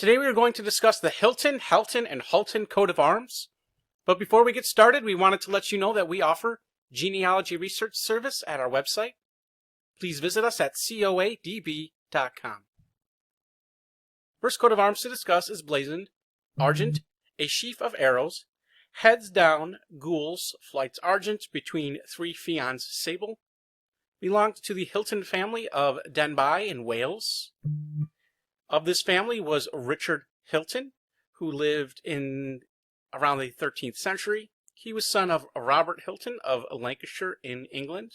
Today we are going to discuss the Hilton, Helton, and Hulton coat of arms. But before we get started, we wanted to let you know that we offer genealogy research service at our website. Please visit us at coadb.com. First coat of arms to discuss is blazoned, Argent, a sheaf of arrows, heads down, gules, flights Argent between three pheons Sable, belonged to the Hilton family of Denbigh in Wales. Of this family was Richard Hilton, who lived in around the 13th century. He was son of Robert Hilton of Lancashire in England,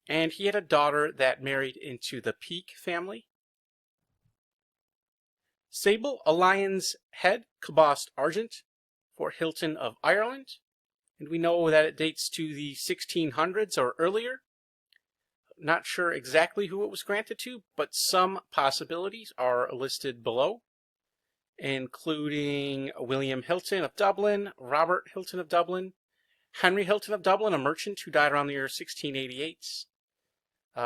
and he had a daughter that married into the Peake family. Sable, a lion's head, cabossed Argent for Hilton of Ireland, and we know that it dates to the 1600s or earlier. Not sure exactly who it was granted to, but some possibilities are listed below, including William Hilton of Dublin, Robert Hilton of Dublin, Henry Hilton of Dublin, a merchant who died around the year 1688,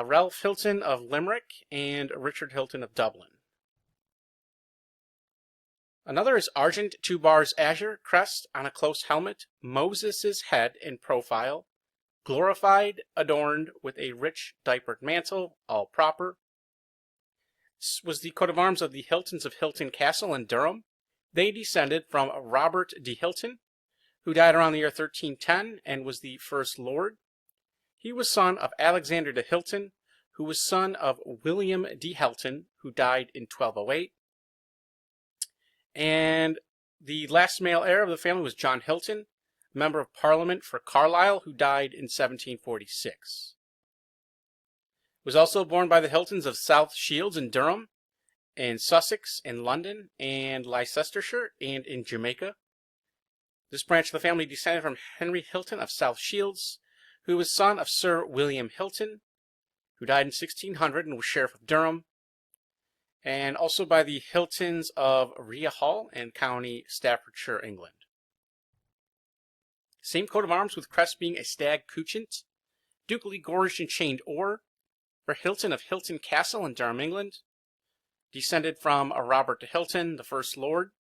Ralph Hilton of Limerick, and Richard Hilton of Dublin. Another is Argent, 2 bars azure, crest on a close helmet, Moses' head in profile, glorified, adorned with a rich diapered mantle, all proper. This was the coat of arms of the Hiltons of Hilton Castle in Durham. They descended from Robert de Hilton, who died around the year 1310 and was the first lord. He was son of Alexander de Hilton, who was son of William de Helton, who died in 1208. And the last male heir of the family was John Hilton, Member of Parliament for Carlisle, who died in 1746. Was also born by the Hiltons of South Shields in Durham, in Sussex, in London, and Leicestershire, and in Jamaica. This branch of the family descended from Henry Hilton of South Shields, who was son of Sir William Hilton, who died in 1600 and was Sheriff of Durham, and also by the Hiltons of Rhea Hall in County Staffordshire, England. Same coat of arms, with crest being a stag couchant, ducally gorged and chained or, for Hilton of Hilton Castle in Durham, England, descended from Robert de Hilton, the first lord.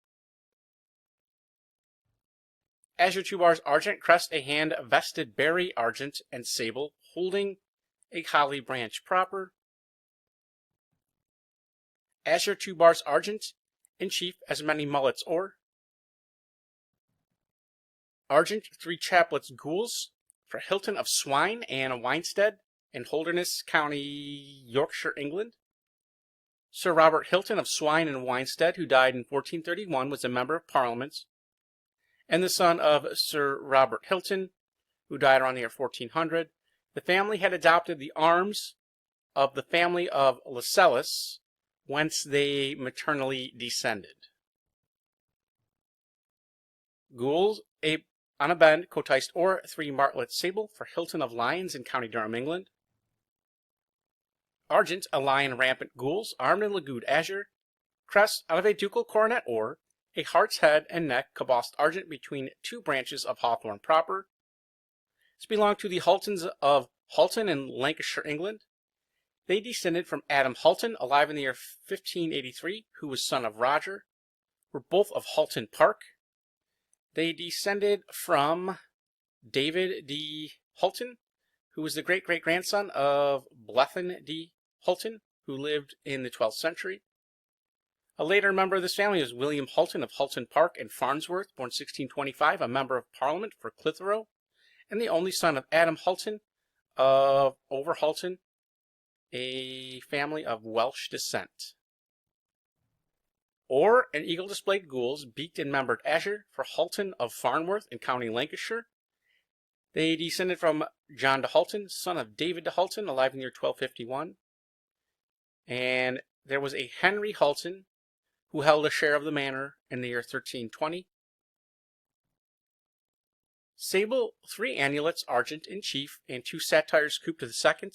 Azure 2 bars Argent, crest a hand vested berry Argent and Sable, holding a holly branch proper. Azure 2 bars Argent, in chief as many mullets or. Argent 3 chaplets gules for Hilton of Swine and Winstead in Holderness, County Yorkshire, England. Sir Robert Hilton of Swine and Winstead, who died in 1431, was a member of Parliament, and the son of Sir Robert Hilton, who died around the year 1400. The family had adopted the arms of the family of Lascelles, whence they maternally descended. Gules, on a bend, cotised or 3 martlet Sable for Hilton of Lions in County Durham, England. Argent, a lion rampant gules, armed in lagood azure, crest out of a ducal coronet or, a hart's head and neck cabossed Argent between 2 branches of hawthorn proper. This belonged to the Hultons of Hulton in Lancashire, England. They descended from Adam Hulton, alive in the year 1583, who was son of Roger, were both of Hulton Park. They descended from David de Hulton, who was the great-great-grandson of Blethen de Hulton, who lived in the 12th century. A later member of this family was William Hulton of Hulton Park and Farnsworth, born 1625, a member of Parliament for Clitheroe, and the only son of Adam Hulton of Overhulton, a family of Welsh descent. Or an eagle displayed gules, beaked and membered azure for Hulton of Farnworth in County Lancashire. They descended from John de Hulton, son of David de Hulton, alive in the year 1251. And there was a Henry Hulton, who held a share of the manor in the year 1320. Sable, 3 annulets Argent in chief, and 2 satires couped to the second.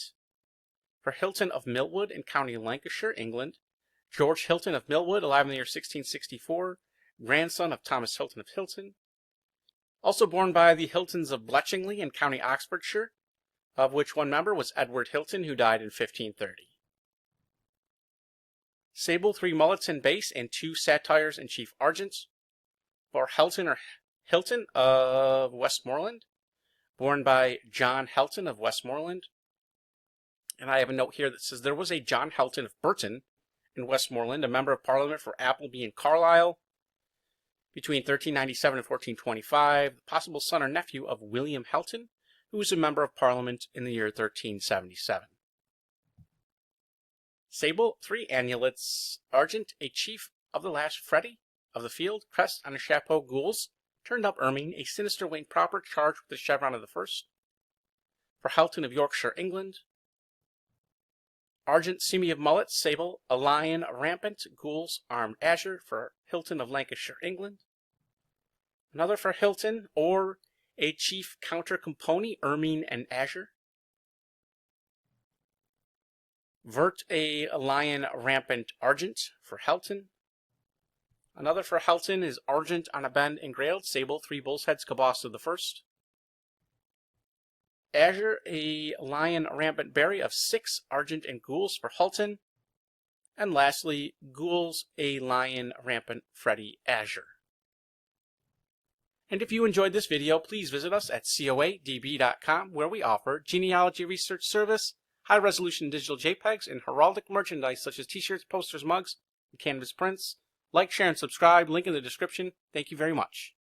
For Hilton of Millwood in County Lancashire, England. George Hilton of Millwood, alive in the year 1664, grandson of Thomas Hilton of Hilton. Also born by the Hiltons of Bletchingley in County Oxfordshire, of which one member was Edward Hilton, who died in 1530. Sable, 3 mullets in base and 2 satires in chief Argent. For Helton or Hilton of Westmoreland, born by John Helton of Westmoreland. And I have a note here that says there was a John Helton of Burton in Westmoreland, a member of Parliament for Appleby and Carlisle between 1397 and 1425, the possible son or nephew of William Helton, who was a member of Parliament in the year 1377. Sable, 3 amulets. Argent, a chief of the last Freddy of the field. Crest on a chapeau. Gules, turned up ermine, a sinister winged proper charged with the chevron of the first. For Halton of Yorkshire, England. Argent, seamy of mullet. Sable, a lion rampant. Gules, armed azure. For Hilton of Lancashire, England. Another for Hilton, or a chief counter compony, ermine and azure. Vert, a lion rampant Argent for Helton. Another for Helton is Argent on a bend engrailed. Sable, 3 bull's heads, cabossed of the first. Azure, a lion rampant berry of 6 Argent and Gules for Hulton. And lastly, Gules, a lion rampant Freddy azure. And if you enjoyed this video, please visit us at coadb.com, where we offer genealogy research service, high-resolution digital JPEGs, and heraldic merchandise such as t-shirts, posters, mugs, and canvas prints. Like, share, and subscribe. Link in the description. Thank you very much.